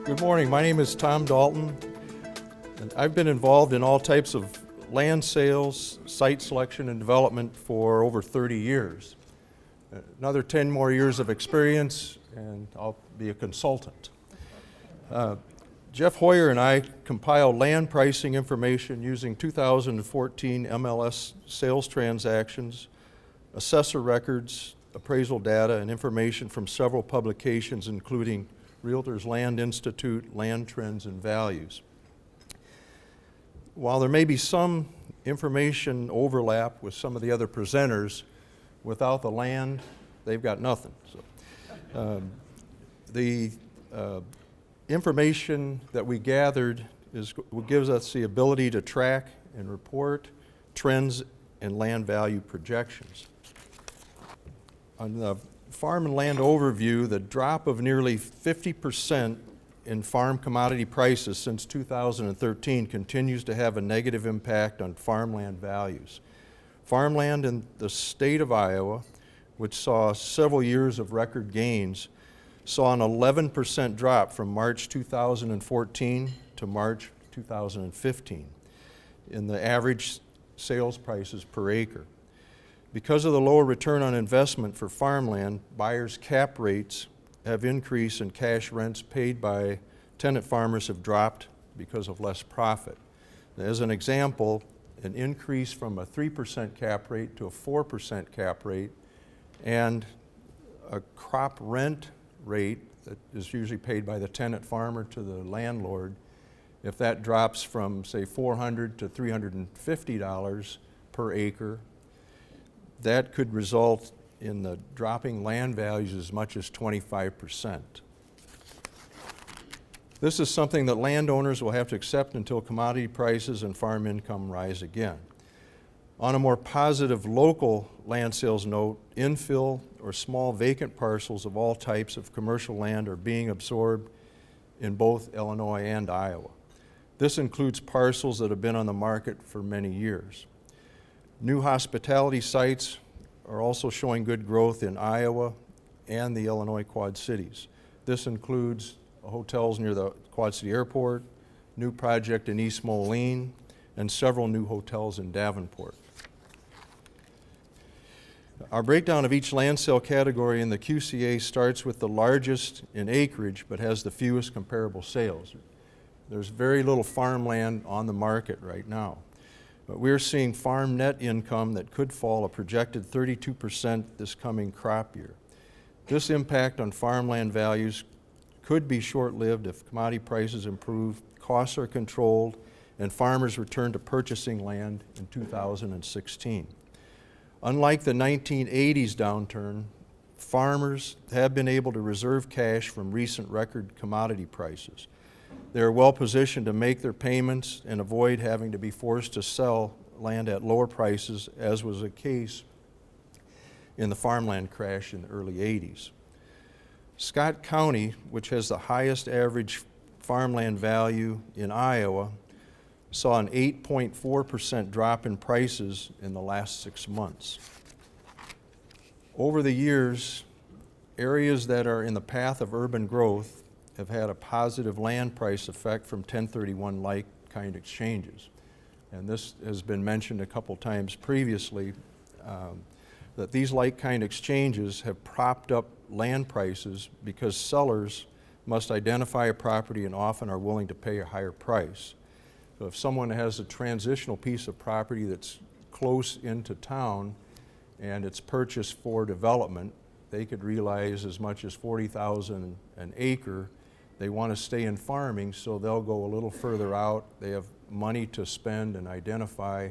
Good morning. My name is Tom Dalton, and I've been involved in all types of land sales, site selection, and development for over 30 years. Another 10 more years of experience, and I'll be a consultant. Jeff Hoyer and I compiled land pricing information using 2014 MLS sales transactions, assessor records, appraisal data, and information from several publications, including Realtors Land Institute, Land Trends, and Values. While there may be some information overlap with some of the other presenters, without the land, they've got nothing. So, the information that we gathered gives us the ability to track and report trends and land value projections. On the farm and land overview, the drop of nearly 50% in farm commodity prices since 2013 continues to have a negative impact on farmland values. Farmland in the state of Iowa, which saw several years of record gains, saw an 11% drop from March 2014 to March 2015 in the average sales prices per acre. Because of the lower return on investment for farmland, buyers' cap rates have increased and cash rents paid by tenant farmers have dropped because of less profit. As an example, an increase from a 3% cap rate to a 4% cap rate and a crop rent rate that is usually paid by the tenant farmer to the landlord, if that drops from, say, $400 to $350 per acre, that could result in the dropping land values as much as 25%. This is something that landowners will have to accept until commodity prices and farm income rise again. On a more positive local land sales note, infill or small vacant parcels of all types of commercial land are being absorbed in both Illinois and Iowa. This includes parcels that have been on the market for many years. New hospitality sites are also showing good growth in Iowa and the Illinois Quad Cities. This includes hotels near the Quad City Airport, new project in East Moline, and several new hotels in Davenport. Our breakdown of each land sale category in the QCA starts with the largest in acreage but has the fewest comparable sales. There's very little farmland on the market right now. But we're seeing farm net income that could fall a projected 32% this coming crop year. This impact on farmland values could be short-lived if commodity prices improve, costs are controlled, and farmers return to purchasing land in 2016. Unlike the 1980s downturn, farmers have been able to reserve cash from recent record commodity prices. They are well positioned to make their payments and avoid having to be forced to sell land at lower prices, as was the case in the farmland crash in the early 80s. Scott County, which has the highest average farmland value in Iowa, saw an 8.4% drop in prices in the last 6 months. Over the years, areas that are in the path of urban growth have had a positive land price effect from 1031 like-kind exchanges. And this has been mentioned a couple times previously, that these like-kind exchanges have propped up land prices because sellers must identify a property and often are willing to pay a higher price. So if someone has a transitional piece of property that's close into town and it's purchased for development, they could realize as much as $40,000 an acre. They want to stay in farming, so they'll go a little further out. They have money to spend and identify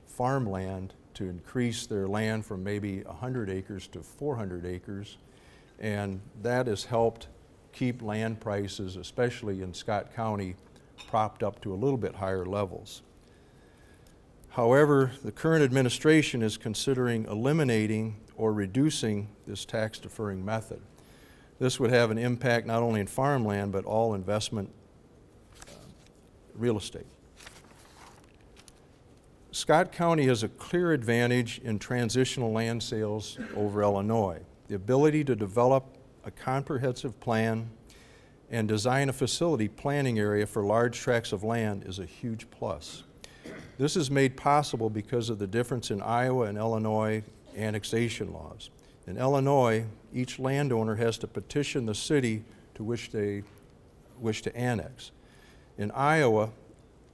farmland to increase their land from maybe 100 acres to 400 acres. And that has helped keep land prices, especially in Scott County, propped up to a little bit higher levels. However, the current administration is considering eliminating or reducing this tax deferring method. This would have an impact not only in farmland, but all investment real estate. Scott County has a clear advantage in transitional land sales over Illinois. The ability to develop a comprehensive plan and design a facility planning area for large tracts of land is a huge plus. This is made possible because of the difference in Iowa and Illinois annexation laws. In Illinois, each landowner has to petition the city to which they wish to annex. In Iowa,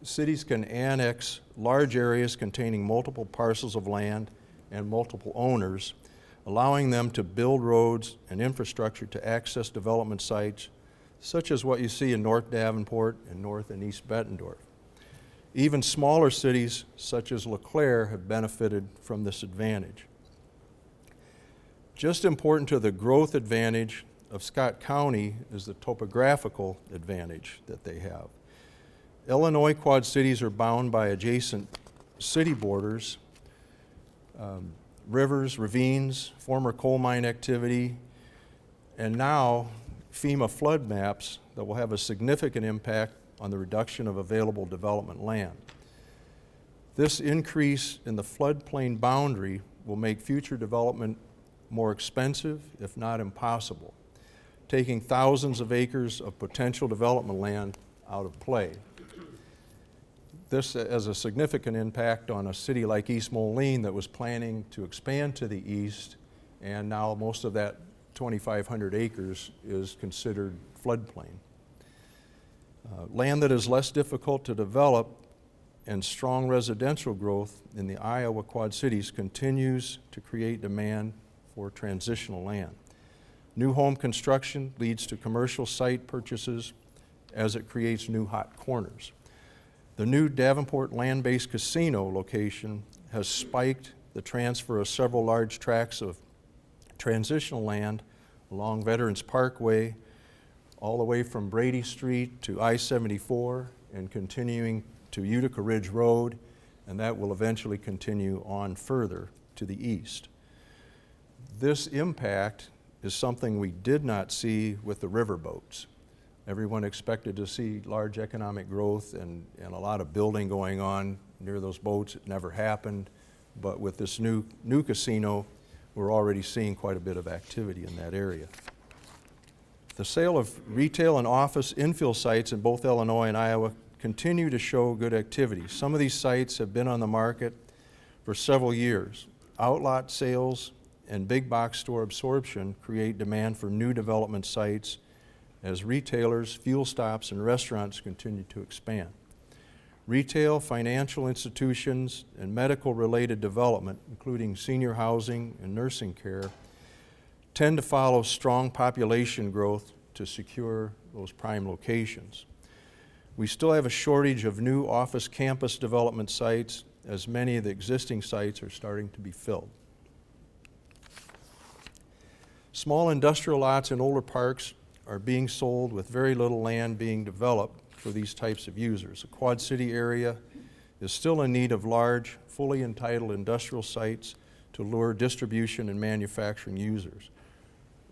cities can annex large areas containing multiple parcels of land and multiple owners, allowing them to build roads and infrastructure to access development sites, such as what you see in North Davenport and North and East Bettendorf. Even smaller cities, such as LeClaire, have benefited from this advantage. Just important to the growth advantage of Scott County is the topographical advantage that they have. Illinois Quad Cities are bound by adjacent city borders, rivers, ravines, former coal mine activity, and now FEMA flood maps that will have a significant impact on the reduction of available development land. This increase in the floodplain boundary will make future development more expensive, if not impossible, taking thousands of acres of potential development land out of play. This has a significant impact on a city like East Moline that was planning to expand to the east, and now most of that 2,500 acres is considered floodplain. Land that is less difficult to develop and strong residential growth in the Iowa Quad Cities continues to create demand for transitional land. New home construction leads to commercial site purchases as it creates new hot corners. The new Davenport land-based casino location has spiked the transfer of several large tracts of transitional land along Veterans Parkway, all the way from Brady Street to I-74 and continuing to Utica Ridge Road, and that will eventually continue on further to the east. This impact is something we did not see with the riverboats. Everyone expected to see large economic growth and a lot of building going on near those boats. It never happened, but with this new casino, we're already seeing quite a bit of activity in that area. The sale of retail and office infill sites in both Illinois and Iowa continue to show good activity. Some of these sites have been on the market for several years. Outlot sales and big box store absorption create demand for new development sites as retailers, fuel stops, and restaurants continue to expand. Retail, financial institutions, and medical-related development, including senior housing and nursing care, tend to follow strong population growth to secure those prime locations. We still have a shortage of new office campus development sites, as many of the existing sites are starting to be filled. Small industrial lots in older parks are being sold with very little land being developed for these types of users. The Quad City area is still in need of large, fully entitled industrial sites to lure distribution and manufacturing users.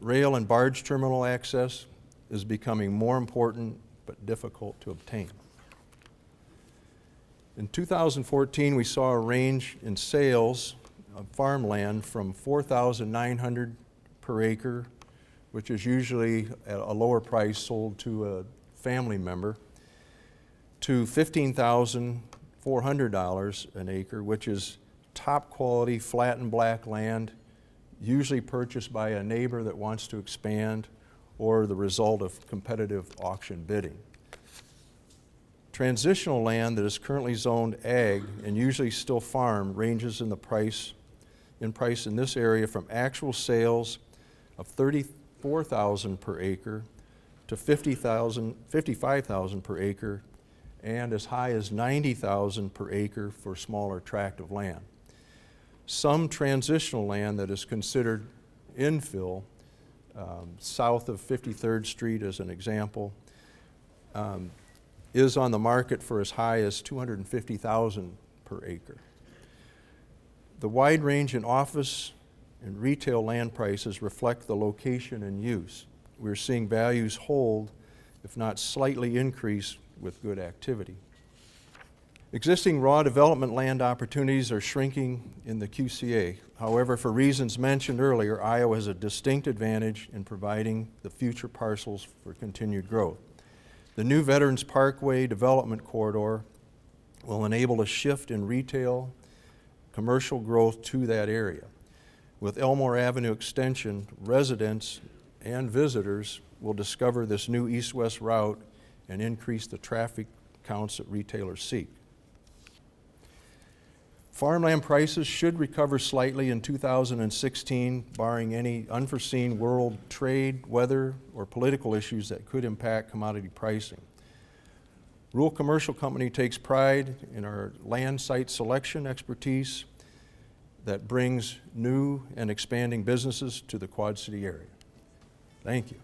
Rail and barge terminal access is becoming more important but difficult to obtain. In 2014, we saw a range in sales of farmland from $4,900 per acre, which is usually at a lower price sold to a family member, to $15,400 an acre, which is top quality flat and black land, usually purchased by a neighbor that wants to expand or the result of competitive auction bidding. Transitional land that is currently zoned ag and usually still farm ranges in price in this area from actual sales of $34,000 per acre to $55,000 per acre, and as high as $90,000 per acre for smaller tract of land. Some transitional land that is considered infill, south of 53rd Street as an example, is on the market for as high as $250,000 per acre. The wide range in office and retail land prices reflect the location and use. We're seeing values hold, if not slightly increase, with good activity. Existing raw development land opportunities are shrinking in the QCA. However, for reasons mentioned earlier, Iowa has a distinct advantage in providing the future parcels for continued growth. The new Veterans Parkway development corridor will enable a shift in retail, commercial growth to that area. With Elmore Avenue extension, residents and visitors will discover this new east-west route and increase the traffic counts that retailers seek. Farmland prices should recover slightly in 2016, barring any unforeseen world trade, weather, or political issues that could impact commodity pricing. Ruhl Commercial Company takes pride in our land site selection expertise that brings new and expanding businesses to the Quad City area. Thank you.